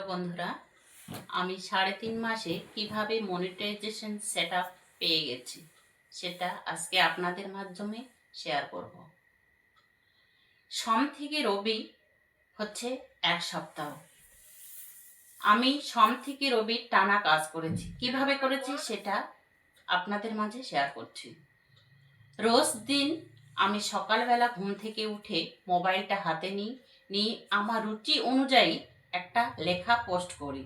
Hello বন্ধুরা, আমি 3.5 মাসে কিভাবে মনিটাইজেশন সেটআপ পেয়ে গেছি সেটা আজকে আপনাদের মাধ্যমে শেয়ার করব। সোম থেকে রবি হচ্ছে এক সপ্তাহ। আমি সোম থেকে রবি টানা কাজ করেছি। কিভাবে করেছি সেটা আপনাদের মাঝে শেয়ার করছি। রোজ দিন আমি সকালবেলা ঘুম থেকে উঠে মোবাইলটা হাতে নিয়ে আমার রুচি অনুযায়ী একটা লেখা পোস্ট করি।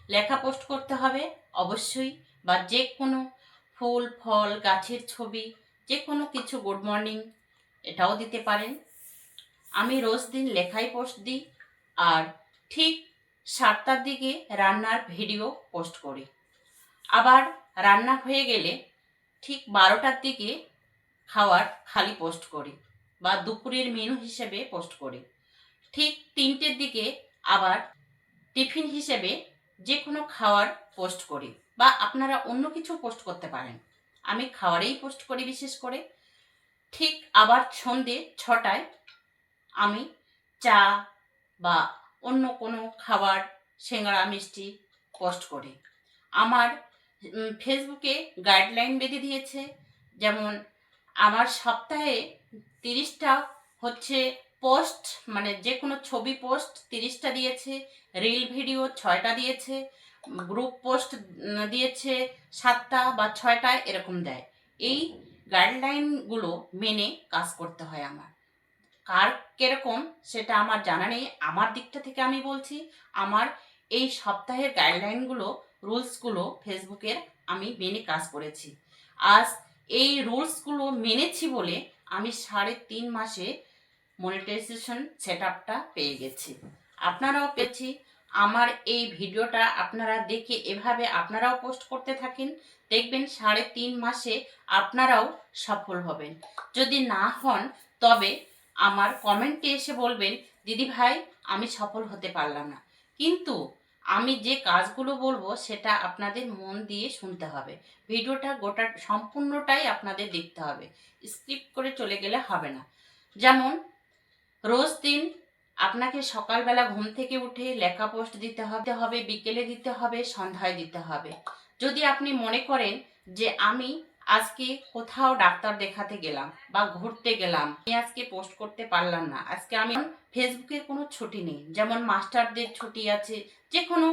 লেখা পোস্ট করতে হবে অবশ্যই, বা যে কোনো ফুল ফল গাছের ছবি, যে কোনো কিছু, গুড মর্নিং এটাও দিতে পারেন। আমি রোজ দিন লেখাই পোস্ট দিই। আর ঠিক 7টার দিকে রান্নার ভিডিও পোস্ট করি। আবার রান্না হয়ে গেলে ঠিক 12টার দিকে খাওয়ার খালি পোস্ট করি, বা দুপুরের মেনু হিসেবে পোস্ট করি। ঠিক 3টের দিকে আবার টিফিন হিসেবে যে কোনো খাওয়ার পোস্ট করি, বা আপনারা অন্য কিছু পোস্ট করতে পারেন। আমি খাওয়ারেই পোস্ট করি বিশেষ করে। ঠিক আবার সন্ধে 6টায় আমি চা বা অন্য কোনো খাবার, সিঙ্গাড়া মিষ্টি পোস্ট করি। আমার ফেসবুকে গাইডলাইন বেঁধে দিয়েছে, যেমন আমার সপ্তাহে 30টা হচ্ছে পোস্ট, মানে যে কোনো ছবি পোস্ট 30টা দিয়েছে, রিল ভিডিও 6টা দিয়েছে, গ্রুপ পোস্ট দিয়েছে 7টা বা 6টা, এরকম দেয়। এই গাইডলাইনগুলো মেনে কাজ করতে হয় আমার। কার কিরকম সেটা আমার জানা নেই, আমার দিকটা থেকে আমি বলছি। আমার এই সপ্তাহের গাইডলাইনগুলো, রুলসগুলো ফেসবুকের আমি মেনে কাজ করেছি। আজ এই রুলসগুলো মেনেছি বলে আমি 3.5 মাসে মনিটাইজেশন সেটআপটা পেয়ে গেছি। আপনারাও পেয়েছি। আমার এই ভিডিওটা আপনারা দেখে এভাবে আপনারাও পোস্ট করতে থাকেন, দেখবেন 3.5 মাসে আপনারাও সফল হবেন। যদি না হন তবে আমার কমেন্টে এসে বলবেন, দিদি ভাই আমি সফল হতে পারলাম না। কিন্তু আমি যে কাজগুলো বলবো সেটা আপনাদের মন দিয়ে শুনতে হবে। ভিডিওটা গোটা সম্পূর্ণটাই আপনাদের দেখতে হবে, স্কিপ করে চলে গেলে হবে না। যেমন রোজ দিন আপনাকে সকালবেলা ঘুম থেকে উঠে লেখা পোস্ট দিতে হবে, বিকেলে দিতে হবে, সন্ধ্যায় দিতে হবে। যদি আপনি মনে করেন যে আমি আজকে কোথাও ডাক্তার দেখাতে গেলাম বা ঘুরতে গেলাম, আমি আজকে পোস্ট করতে পারলাম না, আজকে আমি ফেসবুকের কোনো ছুটি নেই, যেমন মাস্টারদের ছুটি আছে, যে কোনো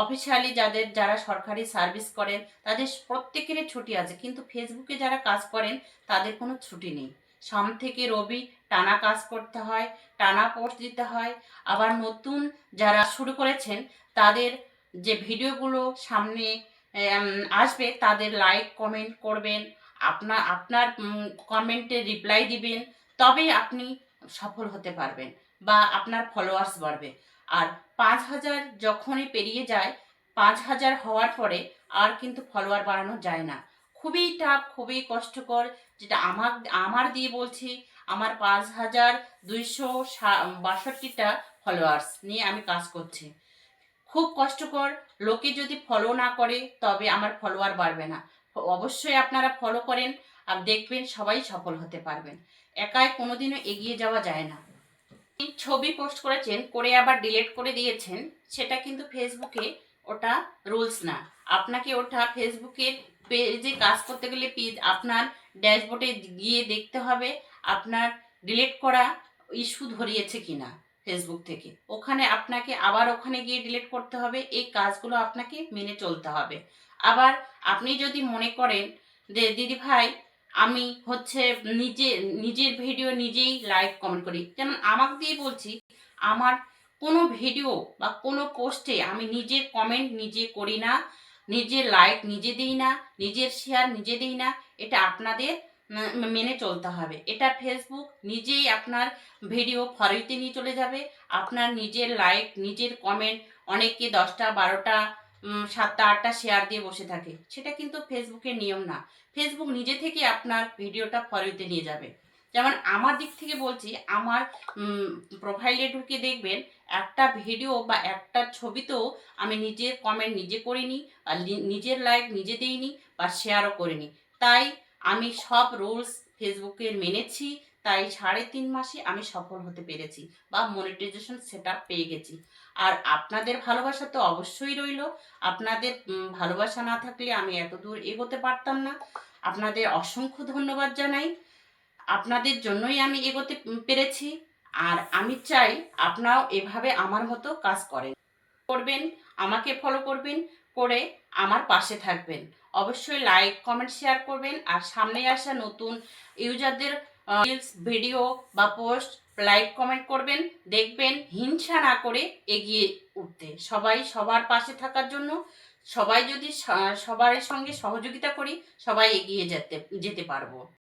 অফিসিয়ালি যারা সরকারি সার্ভিস করেন তাদের প্রত্যেকেরই ছুটি আছে, কিন্তু ফেসবুকে যারা কাজ করেন তাদের কোনো ছুটি নেই। সোম থেকে রবি টানা কাজ করতে হয়, টানা পোস্ট দিতে হয়। আবার নতুন যারা শুরু করেছেন তাদের যে ভিডিওগুলো সামনে আসবে তাদের লাইক কমেন্ট করবেন, আপনার কমেন্টে রিপ্লাই দিবেন, তবেই আপনি সফল হতে পারবেন বা আপনার ফলোয়ার্স বাড়বে। আর 5,000 যখনই পেরিয়ে যায়, 5,000 হওয়ার পরে আর কিন্তু ফলোয়ার বাড়ানো যায় না। খুবই টাফ, খুবই কষ্টকর। যেটা আমার দিয়ে বলছি, আমার 5,262টা ফলোয়ার্স নিয়ে আমি কাজ করছি। খুব কষ্টকর। লোকে যদি ফলো না করে তবে আমার ফলোয়ার বাড়বে না। অবশ্যই আপনারা ফলো করেন, আর দেখবেন সবাই সফল হতে পারবেন। একাই কোনোদিনও এগিয়ে যাওয়া যায় না। ছবি পোস্ট করেছেন, করে আবার ডিলিট করে দিয়েছেন, সেটা কিন্তু ফেসবুকে ওটা রুলস না। আপনাকে ওটা ফেসবুকের পেজে কাজ করতে গেলে আপনার ড্যাশবোর্ডে গিয়ে দেখতে হবে আপনার ডিলিট করা ইস্যু ধরিয়েছে কিনা ফেসবুক থেকে। ওখানে আপনাকে আবার ওখানে গিয়ে ডিলিট করতে হবে। এই কাজগুলো আপনাকে মেনে চলতে হবে। আবার আপনি যদি মনে করেন যে দিদি ভাই আমি হচ্ছে নিজের ভিডিও নিজেই লাইক কমেন্ট করি, যেমন আমাকে দিয়ে বলছি, আমার কোনো ভিডিও বা কোনো পোস্টে আমি নিজের কমেন্ট নিজে করি না, নিজের লাইক নিজে দিই না, নিজের শেয়ার নিজে দিই না। এটা আপনাদের মেনে চলতে হবে। এটা ফেসবুক নিজেই আপনার ভিডিও ফরওয়ার্ডে নিয়ে চলে যাবে। আপনার নিজের লাইক নিজের কমেন্ট, অনেকে 10টা 12টা 7টা 8টা শেয়ার দিয়ে বসে থাকে, সেটা কিন্তু ফেসবুকের নিয়ম না। ফেসবুক নিজে থেকে আপনার ভিডিওটা ফরওয়ার্ডে নিয়ে যাবে। যেমন আমার দিক থেকে বলছি, আমার প্রোফাইলে ঢুকে দেখবেন একটা ভিডিও বা একটা ছবিতেও আমি নিজের কমেন্ট নিজে করিনি, আর নিজের লাইক নিজে দিইনি, বা শেয়ারও করিনি। তাই আমি সব রুলস ফেসবুকের মেনেছি। তাই 3.5 মাসে আমি সফল হতে পেরেছি বা মনিটাইজেশন সেটআপ পেয়ে গেছি। আর আপনাদের ভালোবাসা তো অবশ্যই রইল। আপনাদের ভালোবাসা না থাকলে আমি এত দূর এগোতে পারতাম না। আপনাদের অসংখ্য ধন্যবাদ জানাই। আপনাদের জন্যই আমি এগোতে পেরেছি। আর আমি চাই আপনারাও এভাবে আমার মতো কাজ করবেন, আমাকে ফলো করবেন, করে আমার পাশে থাকবেন। অবশ্যই লাইক, কমেন্ট, শেয়ার করবেন। আর সামনে আসা নতুন ইউজারদের রিলস, ভিডিও বা পোস্ট লাইক, কমেন্ট করবেন। দেখবেন হিংসা না করে এগিয়ে উঠতে, সবাই সবার পাশে থাকার জন্য। সবাই যদি সবার সঙ্গে সহযোগিতা করি, সবাই এগিয়ে যেতে পারবো।